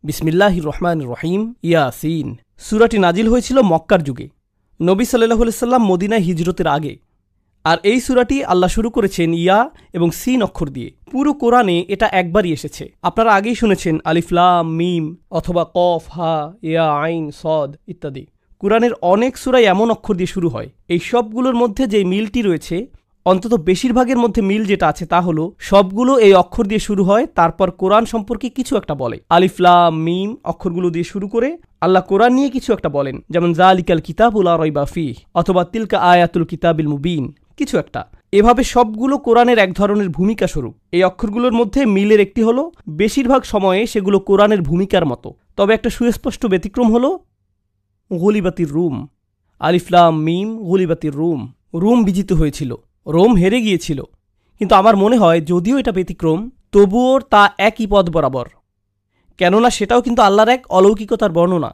বিসমিল্লাহির রহমানির রহিম। ইয়াসিন সূরাটি নাজিল হয়েছিল মক্কার যুগে, নবী সাল্লাল্লাহু আলাইহি সাল্লাম মদিনায় হিজরতের আগে। আর এই সূরাটি আল্লাহ শুরু করেছেন ইয়া এবং সিন অক্ষর দিয়ে। পুরো কোরআনে এটা একবারই এসেছে। আপনারা আগেই শুনেছেন আলিফ লাম মিম অথবা কফ হা ইয়া আইন সদ ইত্যাদি। কোরআনের অনেক সূরাই এমন অক্ষর দিয়ে শুরু হয়। এই সবগুলোর মধ্যে যে মিলটি রয়েছে, অন্তত বেশিরভাগের মধ্যে মিল যেটা আছে তা হলো সবগুলো এই অক্ষর দিয়ে শুরু হয়, তারপর কোরআন সম্পর্কে কিছু একটা বলে। আলিফ লাম মিম অক্ষরগুলো দিয়ে শুরু করে আল্লাহ কোরআন নিয়ে কিছু একটা বলেন, যেমন যালিকাল কিতাবুল লা রাইবা ফিহ অথবা তিলকা আয়াতুল কিতাবিল মুবিন, কিছু একটা। এভাবে সবগুলো কোরআনের এক ধরনের ভূমিকা স্বরূপ। এই অক্ষরগুলোর মধ্যে মিলের একটি হলো বেশিরভাগ সময়ে সেগুলো কোরআনের ভূমিকার মতো। তবে একটা সুস্পষ্ট ব্যতিক্রম হলো গুলিবাতির রুম। আলিফ লাম মিম গুলিবাতির রুম, রুম বিজিত হয়েছিল, রোম হেরে গিয়েছিল। কিন্তু আমার মনে হয় যদিও এটা ব্যতিক্রম, তবুও তা একই পদ বরাবর, কেননা সেটাও কিন্তু আল্লাহর এক অলৌকিকতার বর্ণনা।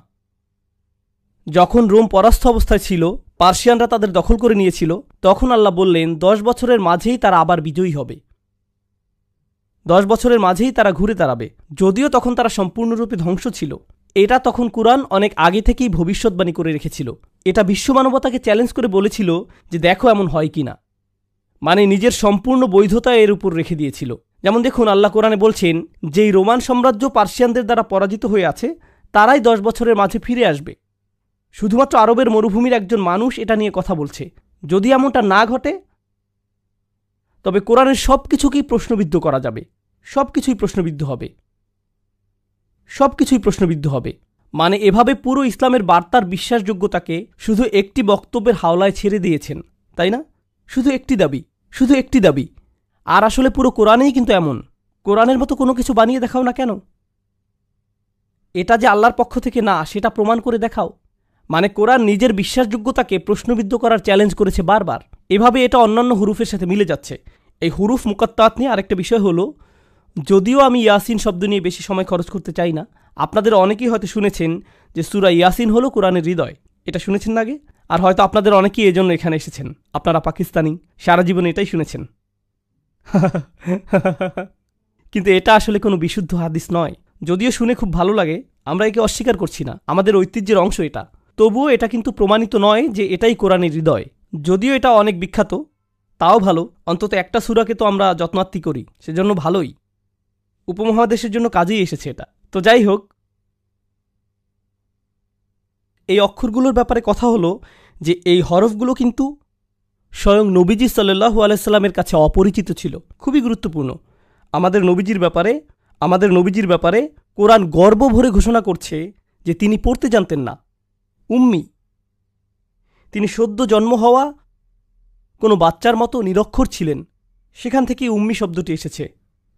যখন রোম পরাস্ত অবস্থায় ছিল, পার্সিয়ানরা তাদের দখল করে নিয়েছিল, তখন আল্লাহ বললেন 10 বছরের মাঝেই তারা আবার বিজয়ী হবে, 10 বছরের মাঝেই তারা ঘুরে দাঁড়াবে। যদিও তখন তারা সম্পূর্ণরূপে ধ্বংস ছিল। এটা তখন কুরআন অনেক আগে থেকেই ভবিষ্যৎবাণী করে রেখেছিল। এটা বিশ্বমানবতাকে চ্যালেঞ্জ করে বলেছিল যে দেখো এমন হয় কিনা, মানে নিজের সম্পূর্ণ বৈধতা এর উপর রেখে দিয়েছিল। যেমন দেখুন আল্লাহ কোরআনে বলছেন যেই রোমান সাম্রাজ্য পার্সিয়ানদের দ্বারা পরাজিত হয়ে আছে, তারাই 10 বছরের মাঝে ফিরে আসবে। শুধুমাত্র আরবের মরুভূমির একজন মানুষ এটা নিয়ে কথা বলছে। যদি এমনটা না ঘটে, তবে কোরআনের সব কিছুকেই প্রশ্নবিদ্ধ করা যাবে, সব কিছুই প্রশ্নবিদ্ধ হবে, সব কিছুই প্রশ্নবিদ্ধ হবে। মানে এভাবে পুরো ইসলামের বার্তার বিশ্বাসযোগ্যতাকে শুধু একটি বক্তব্যের হাওলায় ছেড়ে দিয়েছেন, তাই না? শুধু একটি দাবি, শুধু একটি দাবি। আর আসলে পুরো কোরআনেই কিন্তু এমন। কোরআনের মতো কোনো কিছু বানিয়ে দেখাও না কেন, এটা যে আল্লাহর পক্ষ থেকে না সেটা প্রমাণ করে দেখাও। মানে কোরআন নিজের বিশ্বাসযোগ্যতাকে প্রশ্নবিদ্ধ করার চ্যালেঞ্জ করেছে বারবার। এভাবে এটা অন্যান্য হুরুফের সাথে মিলে যাচ্ছে। এই হুরুফ মুকাত্তাত নিয়ে আরেকটা বিষয় হলো, যদিও আমি ইয়াসিন শব্দ নিয়ে বেশি সময় খরচ করতে চাই না, আপনাদের অনেকেই হয়তো শুনেছেন যে সূরা ইয়াসিন হলো কোরআনের হৃদয়। এটা শুনেছেন না আগে? আর হয়তো আপনাদের অনেকেই এজন্য এখানে এসেছেন। আপনারা পাকিস্তানি, সারা জীবন এটাই শুনেছেন। কিন্তু এটা আসলে কোনো বিশুদ্ধ হাদিস নয়। যদিও শুনে খুব ভালো লাগে, আমরা একে অস্বীকার করছি না, আমাদের ঐতিহ্যের অংশ এটা। তবুও এটা কিন্তু প্রমাণিত নয় যে এটাই কোরআনের হৃদয়। যদিও এটা অনেক বিখ্যাত, তাও ভালো, অন্তত একটা সূরাকে তো আমরা যত্নার্থী করি, সেজন্য ভালোই। উপমহাদেশের জন্য কাজেই এসেছে এটা। তো যাই হোক, এই অক্ষরগুলোর ব্যাপারে কথা হলো যে এই হরফগুলো কিন্তু স্বয়ং নবীজি সাল্লাল্লাহু আলাইহি সাল্লামের কাছে অপরিচিত ছিল। খুবই গুরুত্বপূর্ণ। আমাদের নবীজির ব্যাপারে কোরআন গর্ব ভরে ঘোষণা করছে যে তিনি পড়তে জানতেন না, উম্মি। তিনি সদ্য জন্ম হওয়া কোনো বাচ্চার মতো নিরক্ষর ছিলেন। সেখান থেকেই উম্মি শব্দটি এসেছে,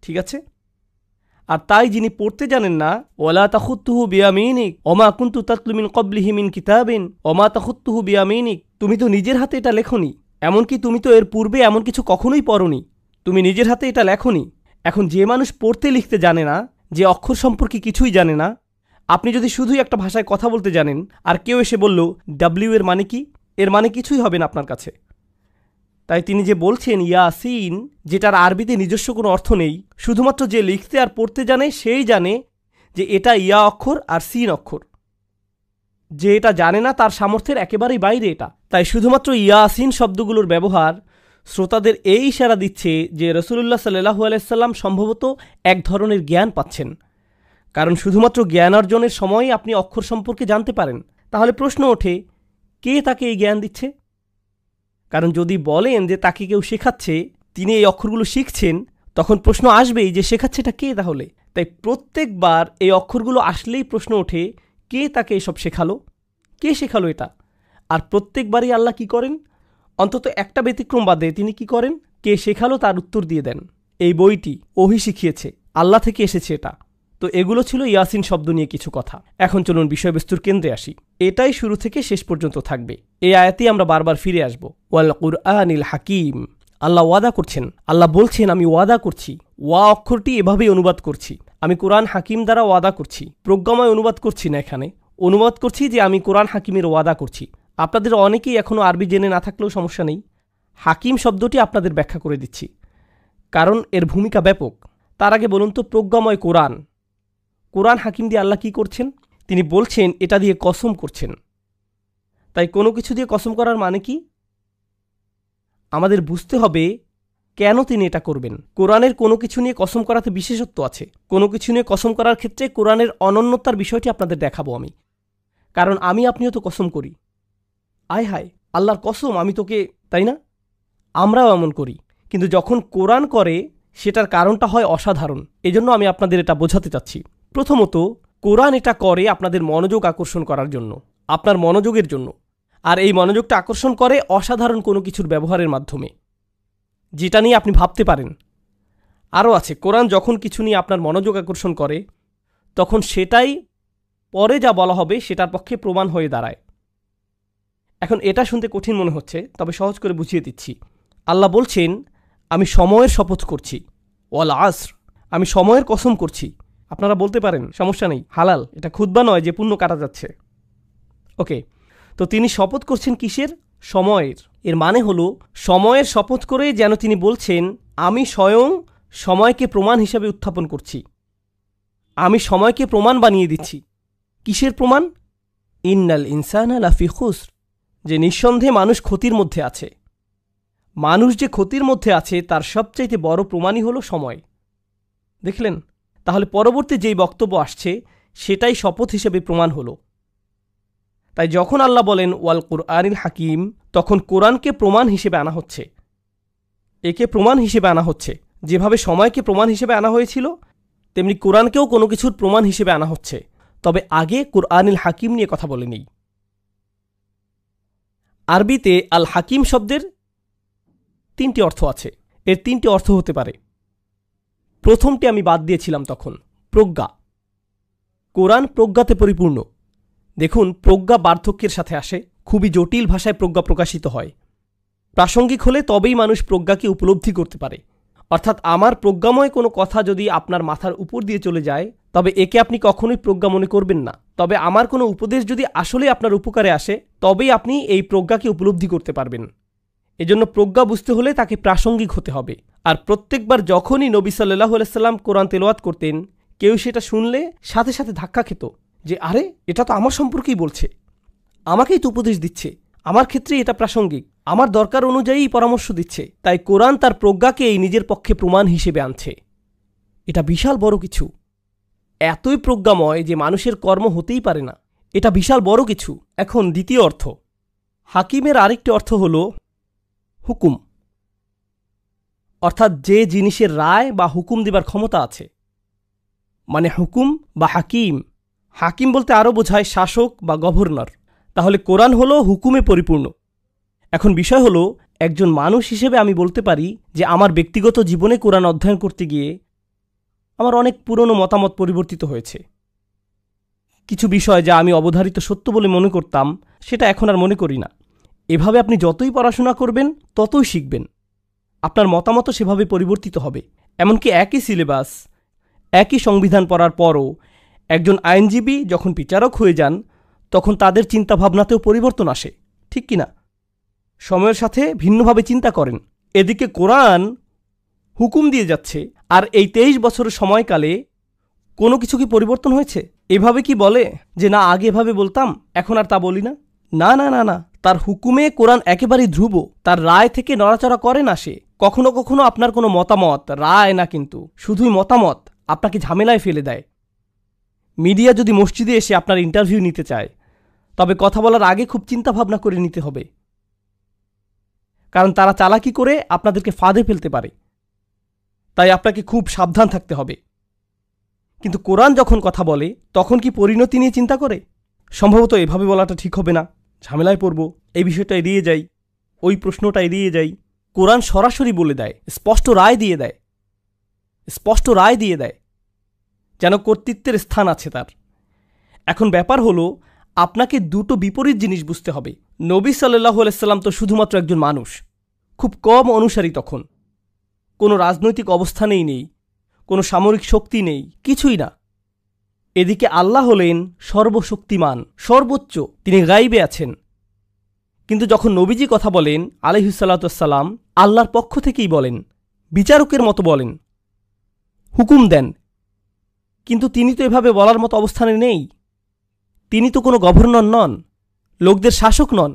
ঠিক আছে? আর তাই যিনি পড়তে জানেন না, ওয়ালা তাখুত্তুহু বিয়ামিনিক ওমা কুনতু তাতলু মিন ক্বাবলিহি মিন কিতাবিন ওমা তাখুত্তুহু বিয়ামিনিক, তুমি তো নিজের হাতে এটা লেখনি, এমনকি তুমি তো এর পূর্বে এমন কিছু কখনোই পড়নি, তুমি নিজের হাতে এটা লেখনি। এখন যে মানুষ পড়তে লিখতে জানে না, যে অক্ষর সম্পর্কে কিছুই জানে না, আপনি যদি শুধুই একটা ভাষায় কথা বলতে জানেন আর কেউ এসে বলল ডাব্লিউ এর মানে কি, এর মানে কিছুই হবে না আপনার কাছে। তাই তিনি যে বলছেন ইয়াসিন, যেটার আরবিতে নিজস্ব কোনো অর্থ নেই, শুধুমাত্র যে লিখতে আর পড়তে জানে সেই জানে যে এটা ইয়া অক্ষর আর সিন অক্ষর। যে এটা জানে না তার সামর্থ্যের একেবারেই বাইরে এটা। তাই শুধুমাত্র ইয়াসিন শব্দগুলোর ব্যবহার শ্রোতাদের এই ইশারা দিচ্ছে যে রাসূলুল্লাহ সাল্লাল্লাহু আলাইহি সাল্লাম সম্ভবত এক ধরনের জ্ঞান পাচ্ছেন। কারণ শুধুমাত্র জ্ঞান অর্জনের সময় আপনি অক্ষর সম্পর্কে জানতে পারেন। তাহলে প্রশ্ন ওঠে, কে তাকে এই জ্ঞান দিচ্ছে? কারণ যদি বলেন যে তাকে কেউ শেখাচ্ছে, তিনি এই অক্ষরগুলো শিখছেন, তখন প্রশ্ন আসবেই যে শেখাচ্ছেটা কে তাহলে। তাই প্রত্যেকবার এই অক্ষরগুলো আসলেই প্রশ্ন ওঠে, কে তাকে এসব শেখালো, কে শেখালো এটা? আর প্রত্যেকবারই আল্লাহ কি করেন? অন্তত একটা ব্যতিক্রম বাদে তিনি কি করেন? কে শেখালো তার উত্তর দিয়ে দেন। এই বইটি ওহী শিখিয়েছে, আল্লাহ থেকে এসেছে এটা। তো এগুলো ছিল ইয়াসিন শব্দ নিয়ে কিছু কথা। এখন চলুন বিষয়বস্তুর কেন্দ্রে আসি। এটাই শুরু থেকে শেষ পর্যন্ত থাকবে। এই আয়াতেই আমরা বারবার ফিরে আসব। ওয়াল কুরআনিল হাকিম, আল্লাহ ওয়াদা করছেন, আল্লাহ বলছেন আমি ওয়াদা করছি, ওয়া অক্ষরটি এভাবেই অনুবাদ করছি, আমি কোরআন হাকিম দ্বারা ওয়াদা করছি। প্রজ্ঞাময় অনুবাদ করছি না, এখানে অনুবাদ করছি যে আমি কোরআন হাকিমের ওয়াদা করছি। আপনাদের অনেকেই এখনও আরবি জেনে না থাকলেও সমস্যা নেই, হাকিম শব্দটি আপনাদের ব্যাখ্যা করে দিচ্ছি, কারণ এর ভূমিকা ব্যাপক। তার আগে বলুন তো, প্রজ্ঞাময় কোরআন, কোরআন হাকিম দিয়ে আল্লাহ কি করছেন? তিনি বলছেন এটা দিয়ে কসম করছেন। তাই কোনো কিছু দিয়ে কসম করার মানে কি? আমাদের বুঝতে হবে কেন তিনি এটা করবেন। কোরআনের কোনো কিছু নিয়ে কসম করাতে বিশেষত্ব আছে। কোনো কিছু নিয়ে কসম করার ক্ষেত্রে কোরআনের অনন্যতার বিষয়টি আপনাদের দেখাবো আমি। কারণ আপনিও তো কসম করি, আয় হায় আল্লাহর কসম আমি তোকে, তাই না? আমরাও এমন করি। কিন্তু যখন কোরআন করে সেটার কারণটা হয় অসাধারণ। এজন্য আমি আপনাদের এটা বোঝাতে চাচ্ছি। প্রথমত, কোরআন এটা করে আপনাদের মনোযোগ আকর্ষণ করার জন্য, আপনার মনোযোগের জন্য। আর এই মনোযোগটা আকর্ষণ করে অসাধারণ কোনো কিছুর ব্যবহারের মাধ্যমে, যেটা নিয়ে আপনি ভাবতে পারেন। আরও আছে, কোরআন যখন কিছু নিয়ে আপনার মনোযোগ আকর্ষণ করে তখন সেটাই পরে যা বলা হবে সেটার পক্ষে প্রমাণ হয়ে দাঁড়ায়। এখন এটা শুনতে কঠিন মনে হচ্ছে, তবে সহজ করে বুঝিয়ে দিচ্ছি। আল্লাহ বলছেন আমি সময়ের শপথ করছি, ওয়াল আসর, আমি সময়ের কসম করছি। আপনারা বলতে পারেন সমস্যা নেই, হালাল, এটা খুতবা নয় যে পুণ্য কাটা যাচ্ছে। ওকে, তো তিনি শপথ করছেন কিসের? সময়ের। এর মানে হলো সময়ের শপথ করে যেন তিনি বলছেন আমি স্বয়ং সময়কে প্রমাণ হিসাবে উত্থাপন করছি, আমি সময়কে প্রমাণ বানিয়ে দিচ্ছি। কিসের প্রমাণ? ইন্নাল ইনসানা লাফি খুসর, যে নিঃসন্দেহে মানুষ ক্ষতির মধ্যে আছে। মানুষ যে ক্ষতির মধ্যে আছে তার সবচাইতে বড় প্রমাণই হলো সময়। দেখলেন? তাহলে পরবর্তী যেই বক্তব্য আসছে সেটাই শপথ হিসেবে প্রমাণ হলো। তাই যখন আল্লাহ বলেন ওয়াল কুরআনিল হাকিম, তখন কোরআনকে প্রমাণ হিসেবে আনা হচ্ছে। একে প্রমাণ হিসেবে আনা হচ্ছে। যেভাবে সময়কে প্রমাণ হিসেবে আনা হয়েছিল তেমনি কোরআনকেও কোনো কিছুর প্রমাণ হিসেবে আনা হচ্ছে। তবে আগে কুরআনিল হাকিম নিয়ে কথা বলে নেই। আরবিতে আল হাকিম শব্দের 3টি অর্থ আছে। এর 3টি অর্থ হতে পারে। প্রথমটি আমি বাদ দিয়েছিলাম তখন, প্রজ্ঞা। কোরআন প্রজ্ঞাতে পরিপূর্ণ। দেখুন, প্রজ্ঞা বার্ধক্যের সাথে আসে। খুবই জটিল ভাষায় প্রজ্ঞা প্রকাশিত হয়। প্রাসঙ্গিক হলে তবেই মানুষ প্রজ্ঞাকে উপলব্ধি করতে পারে। অর্থাৎ আমার প্রজ্ঞাময় কোনো কথা যদি আপনার মাথার উপর দিয়ে চলে যায় তবে একে আপনি কখনোই প্রজ্ঞা মনে করবেন না। তবে আমার কোনো উপদেশ যদি আসলে আপনার উপকারে আসে তবেই আপনি এই প্রজ্ঞাকে উপলব্ধি করতে পারবেন। এজন্য প্রজ্ঞা বুঝতে হলে তাকে প্রাসঙ্গিক হতে হবে। আর প্রত্যেকবার যখনই নবী সাল্লাল্লাহু আলাইহি সাল্লাম কোরআন তেলাওয়াত করতেন কেউ সেটা শুনলে সাথে সাথে ধাক্কা খেত যে আরে এটা তো আমার সম্পর্কেই বলছে, আমাকেই তো উপদেশ দিচ্ছে, আমার ক্ষেত্রে এটা প্রাসঙ্গিক, আমার দরকার অনুযায়ী পরামর্শ দিচ্ছে। তাই কোরআন তার প্রজ্ঞাকে এই নিজের পক্ষে প্রমাণ হিসেবে আনছে। এটা বিশাল বড় কিছু। এতই প্রজ্ঞাময় যে মানুষের কর্ম হতেই পারে না। এটা বিশাল বড় কিছু। এখন দ্বিতীয় অর্থ, হাকিমের আরেকটি অর্থ হল হুকুম, অর্থাৎ যে জিনিসের রায় বা হুকুম দিবার ক্ষমতা আছে, মানে হুকুম বা হাকিম। হাকিম বলতে আরও বোঝায় শাসক বা গভর্নর। তাহলে কোরআন হলো হুকুমে পরিপূর্ণ। এখন বিষয় হলো, একজন মানুষ হিসেবে আমি বলতে পারি যে আমার ব্যক্তিগত জীবনে কোরআন অধ্যয়ন করতে গিয়ে আমার অনেক পুরনো মতামত পরিবর্তিত হয়েছে। কিছু বিষয় যা আমি অবধারিত সত্য বলে মনে করতাম সেটা এখন আর মনে করি না। এভাবে আপনি যতই পড়াশোনা করবেন ততই শিখবেন। আপনার মতামতও সেভাবে পরিবর্তিত হবে। এমনকি একই সিলেবাস, একই সংবিধান পড়ার পরও একজন আইনজীবী যখন বিচারক হয়ে যান তখন তাদের চিন্তাভাবনাতেও পরিবর্তন আসে, ঠিক কিনা? সময়ের সাথে ভিন্নভাবে চিন্তা করেন। এদিকে কোরআন হুকুম দিয়ে যাচ্ছে, আর এই 23 বছরের সময়কালে কোনো কিছু কি পরিবর্তন হয়েছে? এভাবে কি বলে যে না আগে এভাবে বলতাম এখন আর তা বলি না? না না না না, তার হুকুমে কোরআন একেবারেই ধ্রুব। তার রায় থেকে নড়াচড়া করে না সে। কখনো কখনো আপনার কোনো মতামত, রায় না কিন্তু শুধুই মতামত, আপনাকে ঝামেলায় ফেলে দেয়। মিডিয়া যদি মসজিদে এসে আপনার ইন্টারভিউ নিতে চায় তবে কথা বলার আগে খুব চিন্তা ভাবনা করে নিতে হবে, কারণ তারা চালাকি করে আপনাদেরকে ফাঁদে ফেলতে পারে। তাই আপনাকে খুব সাবধান থাকতে হবে। কিন্তু কোরআন যখন কথা বলে তখন কি পরিণতি নিয়ে চিন্তা করে? সম্ভবত এভাবে বলাটা ঠিক হবে না, ঝামেলায় পড়ব, এই বিষয়টা এড়িয়ে যাই, ওই প্রশ্নটা এড়িয়ে যাই। কোরআন সরাসরি বলে দেয়, স্পষ্ট রায় দিয়ে দেয়, স্পষ্ট রায় দিয়ে দেয়, যেন কর্তৃত্বের স্থান আছে তার। এখন ব্যাপার হলো আপনাকে দুটো বিপরীত জিনিস বুঝতে হবে। নবী সাল্লাল্লাহু আলাইহি সাল্লাম তো শুধুমাত্র একজন মানুষ, খুব কম অনুসারী তখন। কোনো রাজনৈতিক অবস্থানেই নেই, কোনো সামরিক শক্তি নেই, কিছুই না। এদিকে আল্লাহ হলেন সর্বশক্তিমান, সর্বোচ্চ, তিনি গাইবে আছেন। কিন্তু যখন নবীজি কথা বলেন আলাইহিস সালাতু ওয়াস সালাম, আল্লাহর পক্ষ থেকেই বলেন, বিচারকের মতো বলেন, হুকুম দেন। কিন্তু তিনি তো এভাবে বলার মতো অবস্থানে নেই। তিনি তো কোনো গভর্নর নন, লোকদের শাসক নন,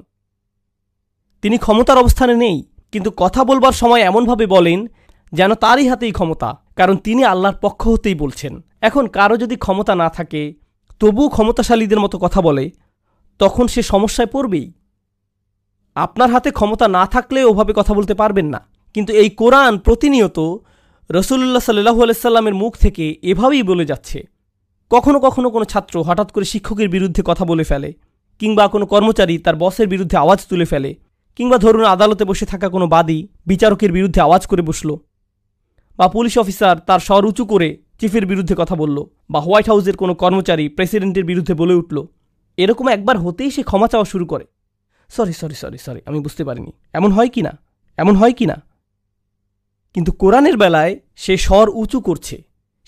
তিনি ক্ষমতার অবস্থানে নেই, কিন্তু কথা বলবার সময় এমনভাবে বলেন যেন তারই হাতেই ক্ষমতা, কারণ তিনি আল্লাহর পক্ষ হতেই বলছেন। এখন কারো যদি ক্ষমতা না থাকে তবুও ক্ষমতাশালীদের মতো কথা বলে, তখন সে সমস্যায় পড়বেই। আপনার হাতে ক্ষমতা না থাকলে ওভাবে কথা বলতে পারবেন না। কিন্তু এই কোরআন প্রতিনিয়ত রাসূলুল্লাহ সাল্লাল্লাহু আলাইহি সাল্লামের মুখ থেকে এভাবেই বলে যাচ্ছে। কখনো কখনো কোনো ছাত্র হঠাৎ করে শিক্ষকের বিরুদ্ধে কথা বলে ফেলে, কিংবা কোনো কর্মচারী তার বসের বিরুদ্ধে আওয়াজ তুলে ফেলে, কিংবা ধরুন আদালতে বসে থাকা কোনো বাদী বিচারকের বিরুদ্ধে আওয়াজ করে বসল, বা পুলিশ অফিসার তার স্বর উঁচু করে চিফের বিরুদ্ধে কথা বলল, বা হোয়াইট হাউসের কোনো কর্মচারী প্রেসিডেন্টের বিরুদ্ধে বলে উঠল। এরকম একবার হতেই সে ক্ষমা চাওয়া শুরু করে, সরি সরি সরি সরি আমি বুঝতে পারিনি। এমন হয় কি না? এমন হয় কি না? কিন্তু কোরআনের বেলায় সে স্বর উঁচু করছে,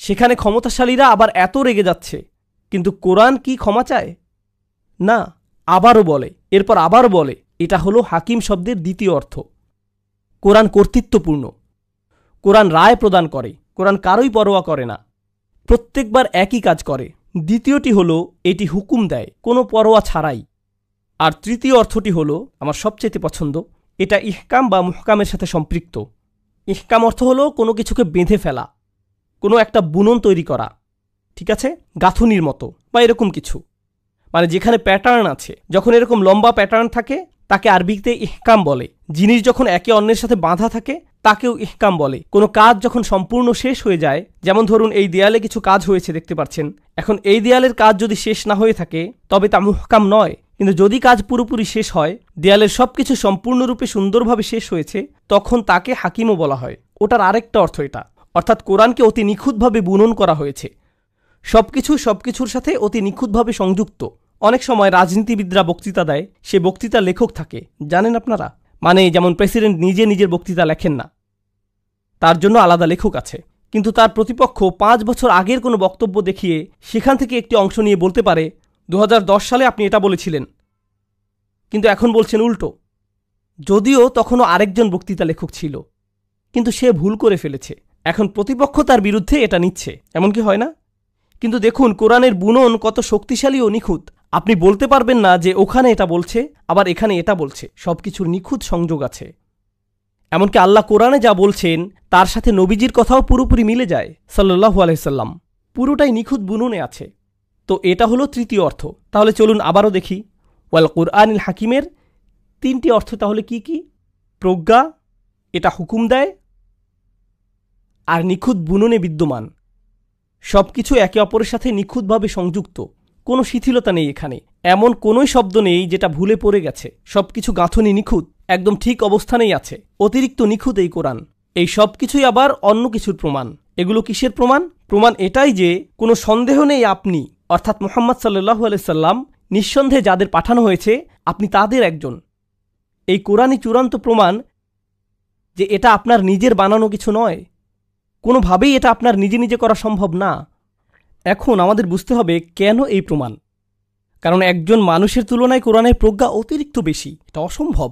সেখানে ক্ষমতাশালীরা আবার এত রেগে যাচ্ছে, কিন্তু কোরআন কি ক্ষমা চায়? না, আবারও বলে, এরপর আবারও বলে। এটা হলো হাকিম শব্দের দ্বিতীয় অর্থ। কোরআন কর্তৃত্বপূর্ণ, কোরআন রায় প্রদান করে, কোরআন কারোই পরোয়া করে না, প্রত্যেকবার একই কাজ করে। দ্বিতীয়টি হলো এটি হুকুম দেয় কোনো পরোয়া ছাড়াই। আর তৃতীয় অর্থটি হলো আমার সবচেয়ে পছন্দ, এটা ইহকাম বা মুহকামের সাথে সম্পৃক্ত। ইহকাম অর্থ হলো কোনো কিছুকে বেঁধে ফেলা, কোনো একটা বুনন তৈরি করা, ঠিক আছে, গাঁথুনির মতো বা এরকম কিছু, মানে যেখানে প্যাটার্ন আছে। যখন এরকম লম্বা প্যাটার্ন থাকে তাকে আরবিতে ইহকাম বলে। জিনিস যখন একে অন্যের সাথে বাঁধা থাকে তাকেও ইহকাম বলে। কোনো কাজ যখন সম্পূর্ণ শেষ হয়ে যায়, যেমন ধরুন এই দেয়ালে কিছু কাজ হয়েছে দেখতে পাচ্ছেন, এখন এই দেয়ালের কাজ যদি শেষ না হয়ে থাকে তবে তা মুহকাম নয়। কিন্তু যদি কাজ পুরোপুরি শেষ হয়, দেয়ালের সবকিছু সম্পূর্ণরূপে সুন্দরভাবে শেষ হয়েছে, তখন তাকে হাকিমও বলা হয়। ওটার আরেকটা অর্থ এটা, অর্থাৎ কোরআনকে অতি নিখুঁতভাবে বুনন করা হয়েছে, সবকিছুর সাথে অতি নিখুঁতভাবে সংযুক্ত। অনেক সময় রাজনীতিবিদরা বক্তৃতা দেয়, সে বক্তৃতার লেখক থাকে, জানেন আপনারা? মানে যেমন প্রেসিডেন্ট নিজে নিজের বক্তৃতা লেখেন না, তার জন্য আলাদা লেখক আছে, কিন্তু তার প্রতিপক্ষ 5 বছর আগের কোনো বক্তব্য দেখিয়ে সেখান থেকে একটি অংশ নিয়ে বলতে পারে 2010 সালে আপনি এটা বলেছিলেন, কিন্তু এখন বলছেন উল্টো, যদিও তখনও আরেকজন বক্তৃতা লেখক ছিল, কিন্তু সে ভুল করে ফেলেছে। এখন প্রতিপক্ষ তার বিরুদ্ধে এটা নিচ্ছে, এমন কি হয় না? কিন্তু দেখুন কোরআনের বুনন কত শক্তিশালী ও নিখুঁত। আপনি বলতে পারবেন না যে ওখানে এটা বলছে আবার এখানে এটা বলছে, সবকিছুর নিখুঁত সংযোগ আছে। এমনকি আল্লাহ কোরআনে যা বলছেন তার সাথে নবীজির কথাও পুরোপুরি মিলে যায় সাল্লাল্লাহু আলাইহি সাল্লাম, পুরোটাই নিখুঁত বুননে আছে। তো এটা হলো তৃতীয় অর্থ। তাহলে চলুন আবারও দেখি ওয়াল কুরআনিল হাকিমের 3টি অর্থ তাহলে কি কি? প্রজ্ঞা, এটা হুকুম দেয়, আর নিখুঁত বুননে বিদ্যমান। সবকিছু একে অপরের সাথে নিখুঁতভাবে সংযুক্ত, কোনো শিথিলতা নেই এখানে, এমন কোনোই শব্দ নেই যেটা ভুলে পড়ে গেছে। সবকিছু গাঁথনি নিখুঁত, একদম ঠিক অবস্থানেই আছে, অতিরিক্ত নিখুঁত এই কোরআন। এই সব কিছুই আবার অন্য কিছুর প্রমাণ। এগুলো কিসের প্রমাণ? প্রমাণ এটাই যে কোনো সন্দেহ নেই আপনি, অর্থাৎ মুহাম্মদ সাল্লাল্লাহু আলাইহি সাল্লাম নিঃসন্দেহে যাদের পাঠানো হয়েছে আপনি তাদের একজন। এই কোরআনই চূড়ান্ত প্রমাণ যে এটা আপনার নিজের বানানো কিছু নয়, কোনোভাবেই এটা আপনার নিজে নিজে করা সম্ভব না। এখন আমাদের বুঝতে হবে কেন এই প্রমাণ। কারণ একজন মানুষের তুলনায় কোরআনের প্রজ্ঞা অতিরিক্ত বেশি, এটা অসম্ভব।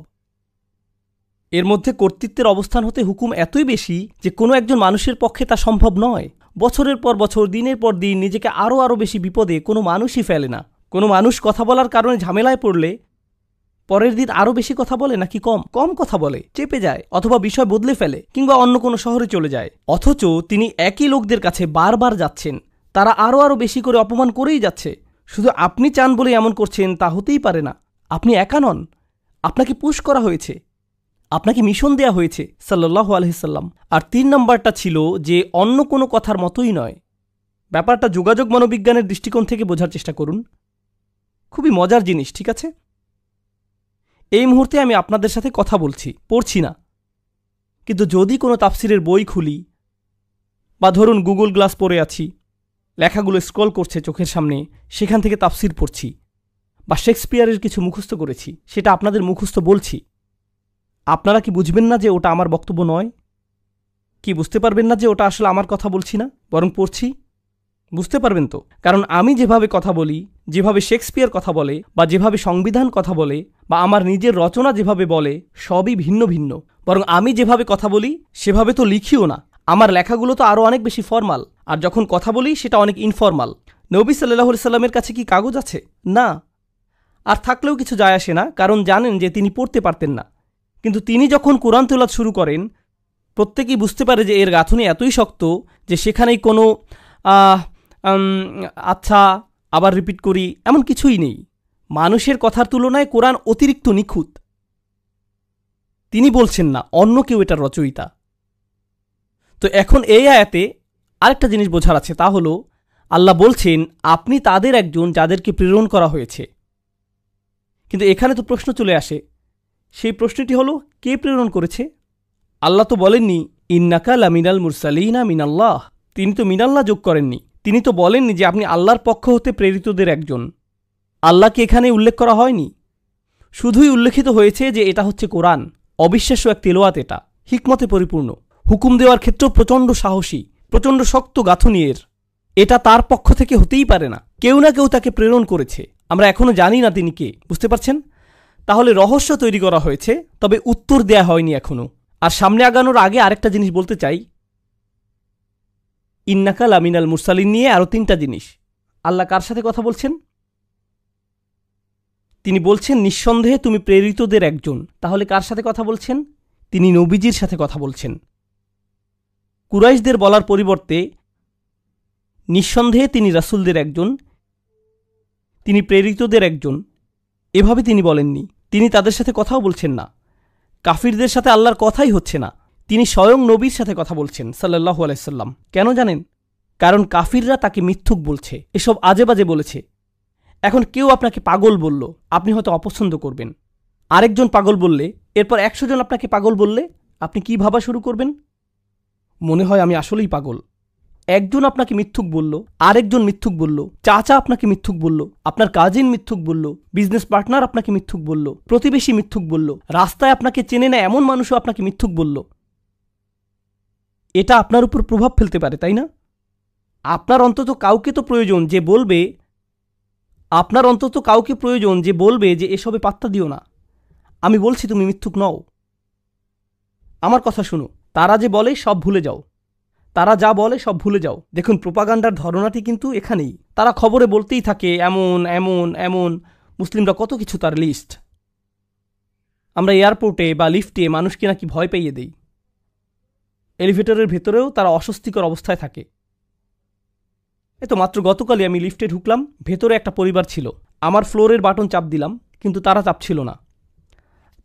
এর মধ্যে কর্তৃত্বের অবস্থান হতে হুকুম এতই বেশি যে কোনো একজন মানুষের পক্ষে তা সম্ভব নয়। বছরের পর বছর, দিনের পর দিন নিজেকে আরও বেশি বিপদে কোনো মানুষই ফেলে না। কোনো মানুষ কথা বলার কারণে ঝামেলায় পড়লে পরের দিন আরও বেশি কথা বলে নাকি কম কথা বলে, চেপে যায়, অথবা বিষয় বদলে ফেলে, কিংবা অন্য কোনো শহরে চলে যায়। অথচ তিনি একই লোকদের কাছে বারবার যাচ্ছেন, তারা আরও বেশি করে অপমান করেই যাচ্ছে। শুধু আপনি চান বলে এমন করছেন তা হতেই পারে না। আপনি একা নন, আপনাকে পুশ করা হয়েছে, আপনাকে মিশন দেয়া হয়েছে সাল্লাল্লাহু আলাইহি সাল্লাম। আর 3 নম্বরটা ছিল যে অন্য কোনো কথার মতোই নয়। ব্যাপারটা যোগাযোগ মনোবিজ্ঞানের দৃষ্টিকোণ থেকে বোঝার চেষ্টা করুন, খুবই মজার জিনিস, ঠিক আছে? এই মুহূর্তে আমি আপনাদের সাথে কথা বলছি, পড়ছি না, কিন্তু যদি কোনো তাফসিরের বই খুলি বা ধরুন গুগল গ্লাস পরে আছি, লেখাগুলো স্ক্রল করছে চোখের সামনে, সেখান থেকে তাফসির পড়ছি, বা শেক্সপিয়ারের কিছু মুখস্থ করেছি, সেটা আপনাদের মুখস্থ বলছি, আপনারা কি বুঝবেন না যে ওটা আমার বক্তব্য নয়? কি বুঝতে পারবেন না যে ওটা আসলে আমার কথা বলছি না, বরং পড়ছি? বুঝতে পারবেন তো? কারণ আমি যেভাবে কথা বলি, যেভাবে শেক্সপিয়ার কথা বলে, বা যেভাবে সংবিধান কথা বলে, বা আমার নিজের রচনা যেভাবে বলে, সবই ভিন্ন ভিন্ন। বরং আমি যেভাবে কথা বলি সেভাবে তো লিখিও না, আমার লেখাগুলো তো আরও অনেক বেশি ফর্মাল, আর যখন কথা বলি সেটা অনেক ইনফর্মাল। নবী সাল্লাল্লাহু আলাইহি সাল্লামের কাছে কি কাগজ আছে? না। আর থাকলেও কিছু যায় আসে না, কারণ জানেন যে তিনি পড়তে পারতেন না। কিন্তু তিনি যখন কোরআন তেলাওয়াত শুরু করেন, প্রত্যেকেই বুঝতে পারে যে এর গাঁথুনি এতই শক্ত যে সেখানেই কোনো আচ্ছা আবার রিপিট করি এমন কিছুই নেই। মানুষের কথার তুলনায় কোরআন অতিরিক্ত নিখুঁত। তিনি বলছেন না, অন্য কেউ এটার রচয়িতা। তো এখন এই আয়াতে আরেকটা জিনিস বোঝার আছে, তা হলো আল্লাহ বলছেন আপনি তাদের একজন যাদেরকে প্রেরণ করা হয়েছে। কিন্তু এখানে তো প্রশ্ন চলে আসে, সেই প্রশ্নটি হলো কে প্রেরণ করেছে? আল্লাহ তো বলেননি ইন্নাকা লামিনাল মুরসালিনা মিনাল্লাহ, তিনি তো মিনাল্লাহ যোগ করেননি। তিনি তো বলেননি যে আপনি আল্লাহর পক্ষ হতে প্রেরিতদের একজন। আল্লাহকে এখানে উল্লেখ করা হয়নি, শুধুই উল্লেখিত হয়েছে যে এটা হচ্ছে কোরআন, অবিশ্বাস্য এক তেলাওয়াত, এটা হিকমতে পরিপূর্ণ, হুকুম দেওয়ার ক্ষেত্রেও প্রচণ্ড সাহসী, প্রচণ্ড শক্ত গাঁথুনি এর। এটা তার পক্ষ থেকে হতেই পারে না, কেউ না কেউ তাকে প্রেরণ করেছে। আমরা এখনও জানি না তিনি কে, বুঝতে পারছেন? তাহলে রহস্য তৈরি করা হয়েছে, তবে উত্তর দেয়া হয়নি এখনও। আর সামনে আগানোর আগে আরেকটা জিনিস বলতে চাই, ইন্নাকা লামিনাল মুরসালিন নিয়ে আরও 3টা জিনিস। আল্লাহ কার সাথে কথা বলছেন? তিনি বলছেন নিঃসন্দেহে তুমি প্রেরিতদের একজন। তাহলে কার সাথে কথা বলছেন? তিনি নবীজির সাথে কথা বলছেন। কুরাইশদের বলার পরিবর্তে নিঃসন্দেহে তিনি রাসূলদের একজন, তিনি প্রেরিতদের একজন, এভাবে তিনি বলেননি। তিনি তাদের সাথে কথাও বলছেন না, কাফিরদের সাথে আল্লাহর কথাই হচ্ছে না। তিনি স্বয়ং নবীর সাথে কথা বলছেন সাল্লাল্লাহু আলাইহি সাল্লাম। কেন জানেন? কারণ কাফিররা তাকে মিথ্যুক বলছে, এসব আজে বাজে বলেছে। এখন কেউ আপনাকে পাগল বলল, আপনি হয়তো অপছন্দ করবেন। আরেকজন পাগল বললে, এরপর 100 জন আপনাকে পাগল বললে, আপনি কি ভাবা শুরু করবেন? মনে হয় আমি আসলেই পাগল। একজন আপনাকে মিথ্যুক বলল, আরেকজন মিথ্যুক বলল, চাচা আপনাকে মিথ্যুক বলল, আপনার কাজিন মিথ্যুক বলল, বিজনেস পার্টনার আপনাকে মিথ্যুক বলল, প্রতিবেশী মিথ্যুক বলল, রাস্তায় আপনাকে চেনে না এমন মানুষও আপনাকে মিথ্যুক বলল। এটা আপনার উপর প্রভাব ফেলতে পারে, তাই না? আপনার অন্তত কাউকে তো প্রয়োজন যে বলবে, আপনার অন্তত কাউকে প্রয়োজন যে বলবে যে এসবে পাত্তা দিও না, আমি বলছি তুমি মিথ্যুক নও। আমার কথা শুনো, তারা যে বলে সব ভুলে যাও, তারা যা বলে সব ভুলে যাও। দেখুন প্রোপাগান্ডার ধারণাটি কিন্তু এখানেই। তারা খবরে বলতেই থাকে এমন এমন এমন, মুসলিমরা কত কিছু, তার লিস্ট। আমরা এয়ারপোর্টে বা লিফটে মানুষকে নাকি ভয় পাইয়ে দেই, এলিভেটরের ভেতরেও তারা অস্বস্তিকর অবস্থায় থাকে। তো মাত্র গতকালই আমি লিফটে ঢুকলাম, ভেতরে একটা পরিবার ছিল। আমার ফ্লোরের বাটন চাপ দিলাম, কিন্তু তারা চাপছিল না।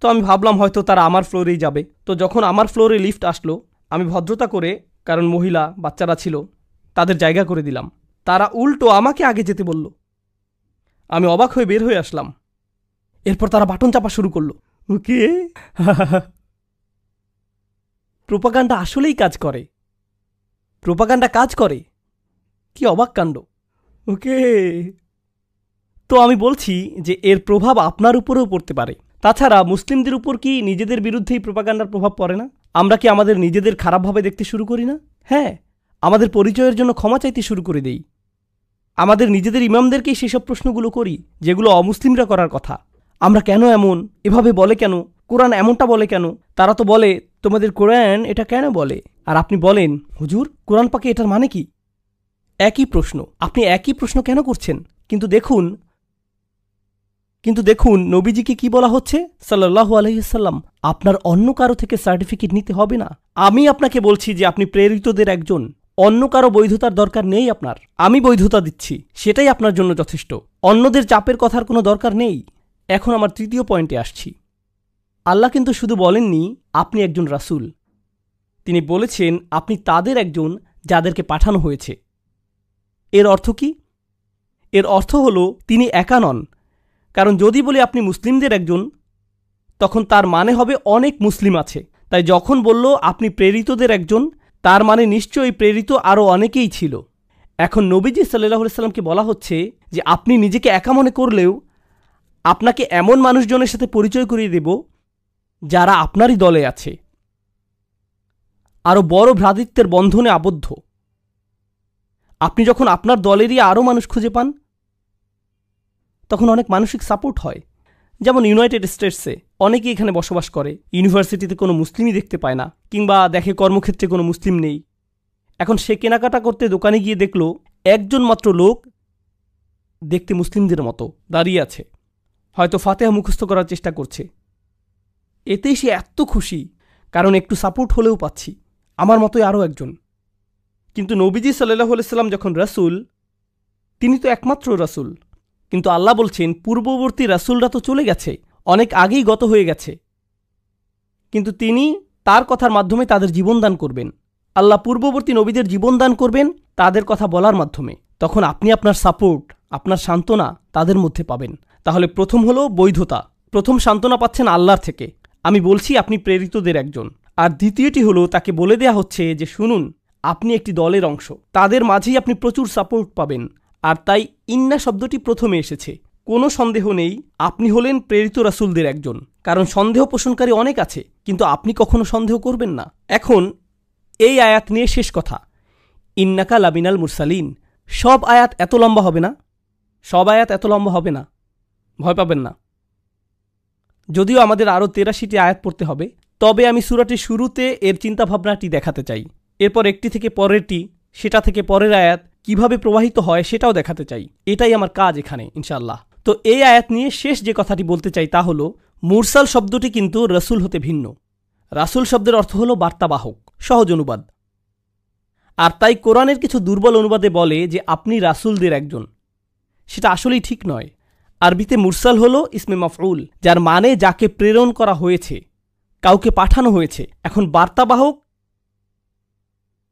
তো আমি ভাবলাম হয়তো তারা আমার ফ্লোরেই যাবে। তো যখন আমার ফ্লোরে লিফট আসলো, আমি ভদ্রতা করে, কারণ মহিলা বাচ্চারা ছিল, তাদের জায়গা করে দিলাম। তারা উল্টো আমাকে আগে যেতে বলল। আমি অবাক হয়ে বের হয়ে আসলাম। এরপর তারা বাটন চাপা শুরু করলো। ওকে, প্রোপাগান্ডা আসলেই কাজ করে, প্রোপাগান্ডা কাজ করে। কি অবাক কাণ্ড। ওকে, তো আমি বলছি যে এর প্রভাব আপনার উপরেও পড়তে পারে। তাছাড়া মুসলিমদের উপর কি নিজেদের বিরুদ্ধেই প্রোপাগান্ডার প্রভাব পড়ে না? আমরা কি আমাদের নিজেদের খারাপভাবে দেখতে শুরু করি না? হ্যাঁ, আমাদের পরিচয়ের জন্য ক্ষমা চাইতে শুরু করে দেই। আমাদের নিজেদের ইমামদেরকেই সেসব প্রশ্নগুলো করি যেগুলো অমুসলিমরা করার কথা। আমরা কেন এমন, এভাবে বলে কেন, কোরআন এমনটা বলে কেন? তারা তো বলে তোমাদের কোরআন এটা কেন বলে, আর আপনি বলেন হুজুর কোরআন পাকে এটার মানে কি? একই প্রশ্ন, আপনি একই প্রশ্ন কেন করছেন? কিন্তু দেখুন নবীজিকে কি বলা হচ্ছে সাল্লাল্লাহু আলাইহি সাল্লাম, আপনার অন্য কারো থেকে সার্টিফিকেট নিতে হবে না। আমি আপনাকে বলছি যে আপনি প্রেরিতদের একজন, অন্য কারো বৈধতার দরকার নেই আপনার। আমি বৈধতা দিচ্ছি, সেটাই আপনার জন্য যথেষ্ট। অন্যদের চাপের কথার কোনো দরকার নেই। এখন আমার 3য় পয়েন্টে আসছি। আল্লাহ কিন্তু শুধু বলেননি আপনি একজন রাসূল, তিনি বলেছেন আপনি তাদের একজন যাদেরকে পাঠানো হয়েছে। এর অর্থ কি? এর অর্থ হলো তিনি একা নন। কারণ যদি বলি আপনি মুসলিমদের একজন, তখন তার মানে হবে অনেক মুসলিম আছে। তাই যখন বলল আপনি প্রেরিতদের একজন, তার মানে নিশ্চয়ই প্রেরিত আরও অনেকেই ছিল। এখন নবীজি সাল্লাল্লাহু আলাইহি সাল্লামকে বলা হচ্ছে যে আপনি নিজেকে একা মনে করলেও আপনাকে এমন মানুষজনের সাথে পরিচয় করিয়ে দেব যারা আপনারই দলে আছে, আরও বড় ভ্রাতৃত্বের বন্ধনে আবদ্ধ। আপনি যখন আপনার দলেরই আরও মানুষ খুঁজে পান, তখন অনেক মানসিক সাপোর্ট হয়। যেমন ইউনাইটেড স্টেটসে অনেকেই এখানে বসবাস করে, ইউনিভার্সিটিতে কোনো মুসলিমই দেখতে পায় না, কিংবা দেখে কর্মক্ষেত্রে কোনো মুসলিম নেই, এখন সে কেনাকাটা করতে দোকানে গিয়ে দেখল একজন মাত্র লোক দেখতে মুসলিমদের মতো দাঁড়িয়ে আছে, হয়তো ফাতিহা মুখস্থ করার চেষ্টা করছে। এতেই সে এত খুশি, কারণ একটু সাপোর্ট হলেও পাচ্ছি, আমার মতোই আরও একজন। কিন্তু নবীজি সাল্লাল্লাহু আলাইহি সাল্লাম যখন রাসূল, তিনি তো একমাত্র রাসূল, কিন্তু আল্লাহ বলছেন পূর্ববর্তী রাসূলরা তো চলে গেছে, অনেক আগেই গত হয়ে গেছে, কিন্তু তিনি তার কথার মাধ্যমে তাদের জীবনদান করবেন। আল্লাহ পূর্ববর্তী নবীদের জীবনদান করবেন তাদের কথা বলার মাধ্যমে। তখন আপনি আপনার সাপোর্ট, আপনার সান্ত্বনা তাদের মধ্যে পাবেন। তাহলে প্রথম হলো বৈধতা, প্রথম সান্ত্বনা পাচ্ছেন আল্লাহর থেকে, আমি বলছি আপনি প্রেরিতদের একজন। আর দ্বিতীয়টি হলো তাকে বলে দেয়া হচ্ছে যে শুনুন, আপনি একটি দলের অংশ, তাদের মাঝেই আপনি প্রচুর সাপোর্ট পাবেন। আর তাই ইন্না শব্দটি প্রথমে এসেছে। কোনো সন্দেহ নেই আপনি হলেন প্রেরিত রাসূলদের একজন, কারণ সন্দেহ পোষণকারী অনেক আছে, কিন্তু আপনি কখনো সন্দেহ করবেন না। এখন এই আয়াত নিয়ে শেষ কথা, ইন্নাকা লামিনাল মুরসালিন। সব আয়াত এত লম্বা হবে না, সব আয়াত এত লম্বা হবে না, ভয় পাবেন না। যদিও আমাদের আরও ৮৩টি আয়াত পড়তে হবে, তবে আমি সূরাটির শুরুতে এর চিন্তাভাবনাটি দেখাতে চাই। এরপর একটি থেকে পরেরটি, সেটা থেকে পরের আয়াত কিভাবে প্রবাহিত হয় সেটাও দেখাতে চাই। এটাই আমার কাজ এখানে ইনশাআল্লাহ। তো এই আয়াত নিয়ে শেষ যে কথাটি বলতে চাই তা হলো, মুরসাল শব্দটি কিন্তু রাসূল হতে ভিন্ন। রাসূল শব্দের অর্থ হলো বার্তাবাহক, সহজ অনুবাদ। আর তাই কোরআনের কিছু দুর্বল অনুবাদে বলে যে আপনি রাসূলদের একজন, সেটা আসলেই ঠিক নয়। আরবিতে মুরসাল হলো ইসমে মাফউল, যার মানে যাকে প্রেরণ করা হয়েছে, কাউকে পাঠানো হয়েছে। এখন বার্তাবাহক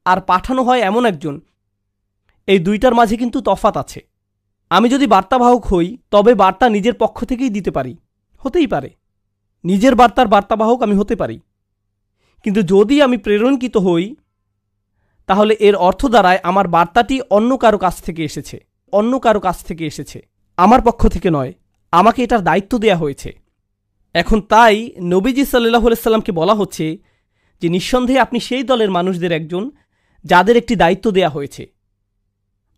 আর পাঠানো হয় এমন একজন, এই দুইটার মাঝে কিন্তু তফাত আছে। আমি যদি বার্তাবাহক হই তবে বার্তা নিজের পক্ষ থেকেই দিতে পারি, হতেই পারে নিজের বার্তার বার্তাবাহক আমি হতে পারি। কিন্তু যদি আমি প্রেরণকৃত হই তাহলে এর অর্থ দাঁড়ায় আমার বার্তাটি অন্য কারো কাছ থেকে এসেছে, অন্য কারো কাছ থেকে এসেছে, আমার পক্ষ থেকে নয়, আমাকে এটার দায়িত্ব দেয়া হয়েছে। এখন তাই নবীজি সাল্লাল্লাহু আলাইহি সাল্লামকে বলা হচ্ছে যে নিঃসন্দেহে আপনি সেই দলের মানুষদের একজন যাদের একটি দায়িত্ব দেয়া হয়েছে,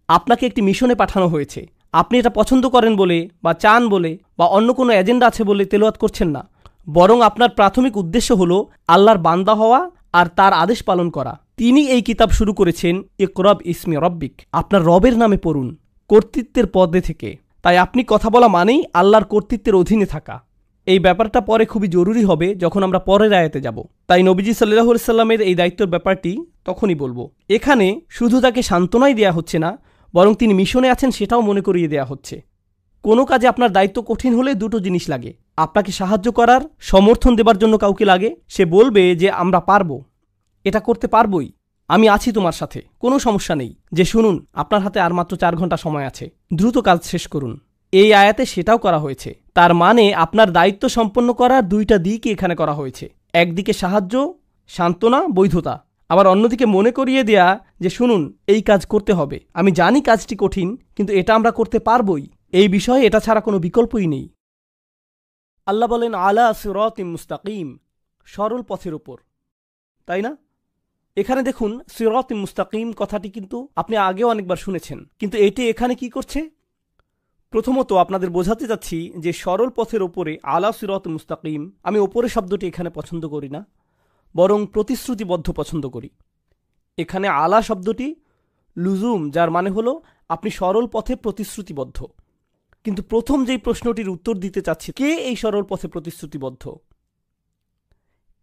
আপনাকে একটি মিশনে পাঠানো হয়েছে। আপনি এটা পছন্দ করেন বলে বা চান বলে বা অন্য কোনো এজেন্ডা আছে বলে তেলাওয়াত করছেন না, বরং আপনার প্রাথমিক উদ্দেশ্য হলো আল্লাহর বান্দা হওয়া আর তার আদেশ পালন করা। তিনি এই কিতাব শুরু করেছেন ইকরা বিসমি রব্বিক, আপনার রবের নামে পড়ুন, কর্তৃত্বের পদে থেকে। তাই আপনি কথা বলা মানেই আল্লাহর কর্তৃত্বের অধীনে থাকা। এই ব্যাপারটা পরে খুবই জরুরি হবে যখন আমরা পরের আয়াতে যাব। তাই নবীজি সাল্লাল্লাহু আলাইহি সাল্লামের এই দায়িত্বের ব্যাপারটি তখনই বলবো। এখানে শুধু তাকে সান্ত্বনাই দেয়া হচ্ছে না, বরং তিনি মিশনে আছেন সেটাও মনে করিয়ে দেয়া হচ্ছে। কোনো কাজে আপনার দায়িত্ব কঠিন হলে দুটো জিনিস লাগে, আপনাকে সাহায্য করার, সমর্থন দেবার জন্য কাউকে লাগে। সে বলবে যে আমরা পারবো, এটা করতে পারবই, আমি আছি তোমার সাথে, কোনো সমস্যা নেই। যে শুনুন, আপনার হাতে আর মাত্র 4 ঘন্টা সময় আছে, দ্রুত কাজ শেষ করুন। এই আয়াতে সেটাও করা হয়েছে। তার মানে আপনার দায়িত্ব সম্পন্ন করার দুইটা দিকই এখানে করা হয়েছে। একদিকে সাহায্য, সান্ত্বনা, বৈধতা, আবার অন্যদিকে মনে করিয়ে দেয়া যে শুনুন, এই কাজ করতে হবে, আমি জানি কাজটি কঠিন, কিন্তু এটা আমরা করতে পারবই, এই বিষয়ে এটা ছাড়া কোনো বিকল্পই নেই। আল্লাহ বলেন আলা সিরাতিম মুস্তাকিম, সরল পথের উপর, তাই না? এখানে দেখুন সিরাতিম মুস্তাকিম কথাটি কিন্তু আপনি আগেও অনেকবার শুনেছেন, কিন্তু এটি এখানে কি করছে? প্রথমত আপনাদের বোঝাতে যাচ্ছি যে সরল পথের ওপরে, আলা সিরাত মুস্তাকিম, আমি ওপরে শব্দটি এখানে পছন্দ করি না, বরং প্রতিশ্রুতিবদ্ধ পছন্দ করি। এখানে আলা শব্দটি লুজুম, যার মানে হলো আপনি সরল পথে প্রতিশ্রুতিবদ্ধ। কিন্তু প্রথম যেই প্রশ্নটির উত্তর দিতে চাচ্ছি, কে এই সরল পথে প্রতিশ্রুতিবদ্ধ?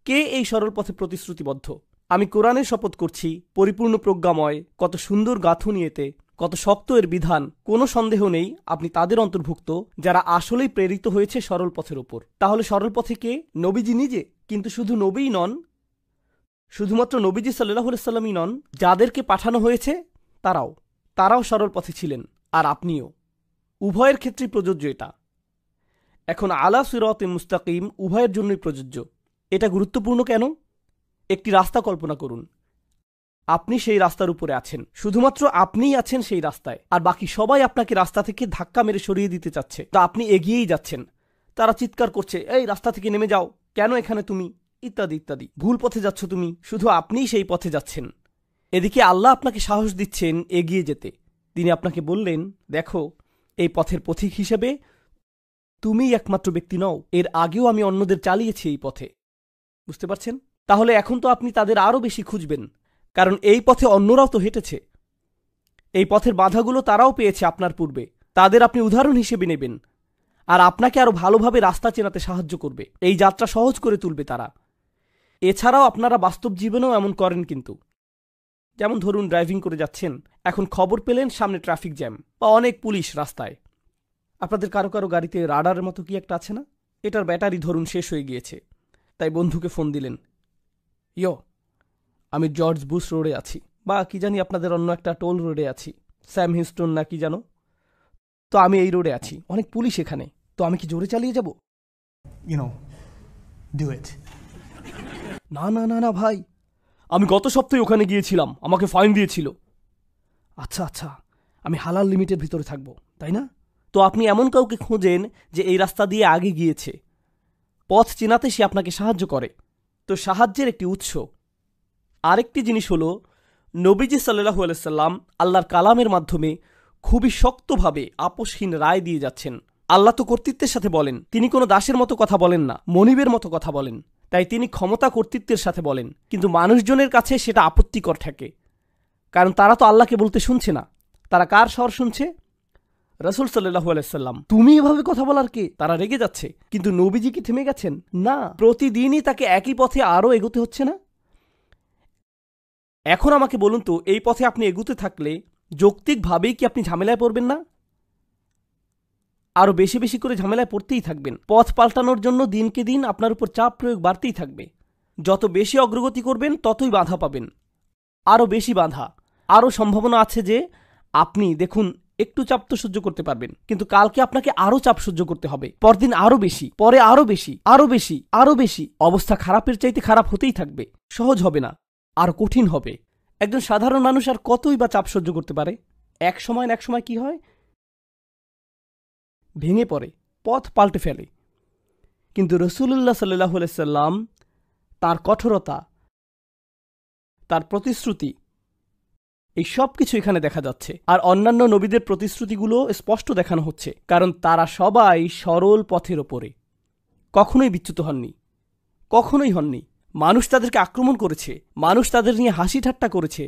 কে এই সরল পথে প্রতিশ্রুতিবদ্ধ? আমি কোরআনের শপথ করছি, পরিপূর্ণ প্রজ্ঞাময়, কত সুন্দর গাঁথুনি এতে, কত শক্ত এর বিধান। কোনো সন্দেহ নেই আপনি তাদের অন্তর্ভুক্ত যারা আসলেই প্রেরিত হয়েছে সরল পথের ওপর। তাহলে সরল পথে কে? নবীজি নিজে। কিন্তু শুধু নবীই নন, শুধুমাত্র নবীজি সাল্লাল্লাহু আলাইহি সাল্লামই নন, যাদেরকে পাঠানো হয়েছে তারাও সরল পথে ছিলেন, আর আপনিও। উভয়ের ক্ষেত্রেই প্রযোজ্য এটা। এখন আলা সিরাতে মুস্তাকিম উভয়ের জন্যই প্রযোজ্য। এটা গুরুত্বপূর্ণ কেন? একটি রাস্তা কল্পনা করুন, আপনি সেই রাস্তার উপরে আছেন, শুধুমাত্র আপনিই আছেন সেই রাস্তায়, আর বাকি সবাই আপনাকে রাস্তা থেকে ধাক্কা মেরে সরিয়ে দিতে চাচ্ছে। তা আপনি এগিয়েই যাচ্ছেন, তারা চিৎকার করছে, এই রাস্তা থেকে নেমে যাও, কেন এখানে তুমি, ইত্যাদি ইত্যাদি, ভুল পথে যাচ্ছ তুমি, শুধু আপনিই সেই পথে যাচ্ছেন। এদিকে আল্লাহ আপনাকে সাহস দিচ্ছেন এগিয়ে যেতে। তিনি আপনাকে বললেন, দেখো, এই পথের পথিক হিসেবে তুমিই একমাত্র ব্যক্তি নও, এর আগেও আমি অন্যদের চালিয়েছি এই পথে। বুঝতে পারছেন? তাহলে এখন তো আপনি তাদের আরও বেশি খুঁজবেন, কারণ এই পথে অন্যরাও তো হেঁটেছে। এই পথের বাধাগুলো তারাও পেয়েছে আপনার পূর্বে। তাদের আপনি উদাহরণ হিসেবে নেবেন, আর আপনাকে আরও ভালোভাবে রাস্তা চেনাতে সাহায্য করবে। এই যাত্রা সহজ করে তুলবে তারা। এছাড়াও আপনারা বাস্তব জীবনেও এমন করেন কিন্তু। যেমন ধরুন, ড্রাইভিং করে যাচ্ছেন, এখন খবর পেলেন সামনে ট্রাফিক জ্যাম বা অনেক পুলিশ রাস্তায়। আপনাদের কারো কারো গাড়িতে রাডারের মতো কি একটা আছে না? এটার ব্যাটারি ধরুন শেষ হয়ে গিয়েছে, তাই বন্ধুকে ফোন দিলেন, ইয়ো আমি জর্জ বুশ রোডে আছি, বা কি জানি আপনাদের অন্য একটা টোল রোডে আছি, স্যাম হিস্টন না কি জানো, তো আমি এই রোডে আছি, অনেক পুলিশ এখানে, তো আমি কি জোরে চালিয়ে যাব? না না না না ভাই, আমি গত সপ্তাহে ওখানে গিয়েছিলাম, আমাকে ফাইন দিয়েছিল। আচ্ছা আচ্ছা, আমি হালাল লিমিটের ভিতরে থাকবো, তাই না? তো আপনি এমন কাউকে খোঁজেন যে এই রাস্তা দিয়ে আগে গিয়েছে, পথ চেনাতে সে আপনাকে সাহায্য করে। তো সাহায্যের একটি উৎস। আরেকটি জিনিস হলো, নবীজি সাল্লাল্লাহু আলাইহি সাল্লাম আল্লাহর কালামের মাধ্যমে খুবই শক্তভাবে আপোষহীন রায় দিয়ে যাচ্ছেন। আল্লাহ তো কর্তৃত্বের সাথে বলেন, তিনি কোনো দাসের মতো কথা বলেন না, মনিবের মতো কথা বলেন। তাই তিনি ক্ষমতা কর্তৃত্বের সাথে বলেন, কিন্তু মানুষজনের কাছে সেটা আপত্তিকর থাকে, কারণ তারা তো আল্লাহকে বলতে শুনছে না। তারা কার স্বর শুনছে? রাসূল সাল্লাল্লাহু আলাইহি সাল্লাম। তুমি এভাবে কথা বলার কে? তারা রেগে যাচ্ছে। কিন্তু নবীজি কি থেমে গেছেন? না, প্রতিদিনই তাকে একই পথে আরও এগোতে হচ্ছে না? এখন আমাকে বলুন তো, এই পথে আপনি এগুতে থাকলে যৌক্তিকভাবেই কি আপনি ঝামেলায় পড়বেন না? আরও বেশি বেশি করে ঝামেলায় পড়তেই থাকবেন। পথ পাল্টানোর জন্য দিনকে দিন আপনার উপর চাপ প্রয়োগ বাড়তেই থাকবে। যত বেশি অগ্রগতি করবেন ততই বাধা পাবেন, আরও বেশি বাধা। আরও সম্ভাবনা আছে যে আপনি দেখুন একটু চাপ তো সহ্য করতে পারবেন, কিন্তু কালকে আপনাকে আরও চাপ সহ্য করতে হবে, পরদিন আরও বেশি, পরে আরও বেশি, আরও বেশি, আরও বেশি। অবস্থা খারাপের চাইতে খারাপ হতেই থাকবে। সহজ হবে না, আর কঠিন হবে। একজন সাধারণ মানুষ আর কতই বা চাপ সহ্য করতে পারে? এক সময় না এক সময় কি হয়? ভেঙে পড়ে, পথ পাল্টে ফেলে। কিন্তু রাসূলুল্লাহ সাল্লাল্লাহু আলাইহি সাল্লাম, তার কঠোরতা, তার প্রতিশ্রুতি, এই সব কিছু এখানে দেখা যাচ্ছে। আর অন্যান্য নবীদের প্রতিশ্রুতিগুলো স্পষ্ট দেখানো হচ্ছে, কারণ তারা সবাই সরল পথের ওপরে, কখনোই বিচ্যুত হননি, কখনোই হননি। মানুষ তাদেরকে আক্রমণ করেছে, মানুষ তাদের নিয়ে হাসি ঠাট্টা করেছে,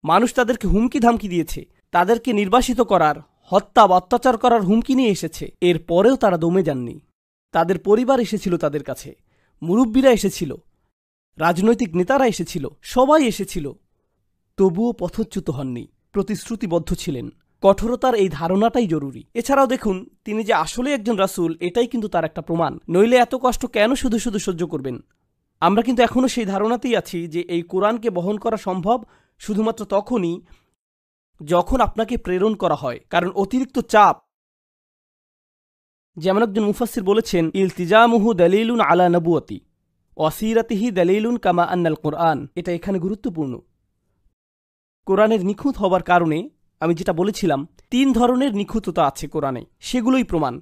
মানুষ তাদেরকে হুমকি ধামকি দিয়েছে, তাদেরকে নির্বাসিত করার, হত্যা বা অত্যাচার করার হুমকি নিয়ে এসেছে। এরপরেও তারা দমে যাননি। তাদের পরিবার এসেছিল তাদের কাছে, মুরব্বীরা এসেছিল, রাজনৈতিক নেতারা এসেছিল, সবাই এসেছিল, তবুও পথচ্যুত হননি, প্রতিশ্রুতিবদ্ধ ছিলেন। কঠোরতার এই ধারণাটাই জরুরি। এছাড়াও দেখুন, তিনি যে আসলে একজন রাসূল, এটাই কিন্তু তার একটা প্রমাণ। নইলে এত কষ্ট কেন শুধু শুধু সহ্য করবেন? আমরা কিন্তু এখনও সেই ধারণাতেই আছি যে এই কোরআনকে বহন করা সম্ভব শুধুমাত্র তখনই যখন আপনাকে প্রেরণ করা হয়। কারণ অতিরিক্ত চাপ, যেমন একজন মুফাসসির বলেছেন, ইলতিজামুহু দালিলুন আলা নবুয়তি ওয়াসিরাতিহি দালিলুন কামা আন্নাল কোরআন। এটা এখানে গুরুত্বপূর্ণ। কোরআনের নিখুঁত হবার কারণে, আমি যেটা বলেছিলাম, 3 ধরনের নিখুঁততা আছে কোরআনে, সেগুলোই প্রমাণ।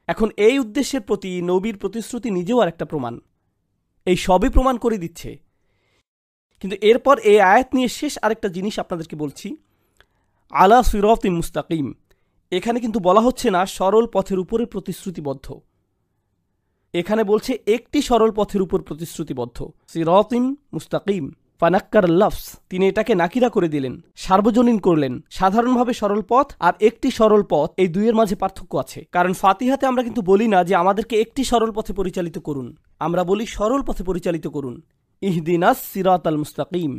এখন এই উদ্দেশ্যের প্রতি নবীর প্রতিশ্রুতি নিজেও আর একটা প্রমাণ। এই সবই প্রমাণ করে দিচ্ছে। কিন্তু এরপর এই আয়াত নিয়ে শেষ আরেকটা জিনিস আপনাদেরকে বলছি, আলা সিরাতিম মুস্তাকিম। এখানে কিন্তু বলা হচ্ছে না সরল পথের উপরে প্রতিশ্রুতিবদ্ধ, এখানে বলছে একটি সরল পথের উপর প্রতিশ্রুতিবদ্ধ, সিরাতিম মুস্তাকিম। ফানাক্কার লফস, তিনি এটাকে নাকিরা করে দিলেন, সার্বজনীন করলেন। সাধারণভাবে সরল পথ আর একটি সরল পথ, এই দুইয়ের মাঝে পার্থক্য আছে। কারণ ফাতিহাতে আমরা কিন্তু বলি না যে আমাদেরকে একটি সরল পথে পরিচালিত করুন, আমরা বলি সরল পথে পরিচালিত করুন, ইহদিনাস সিরাতাল মুস্তাকিম।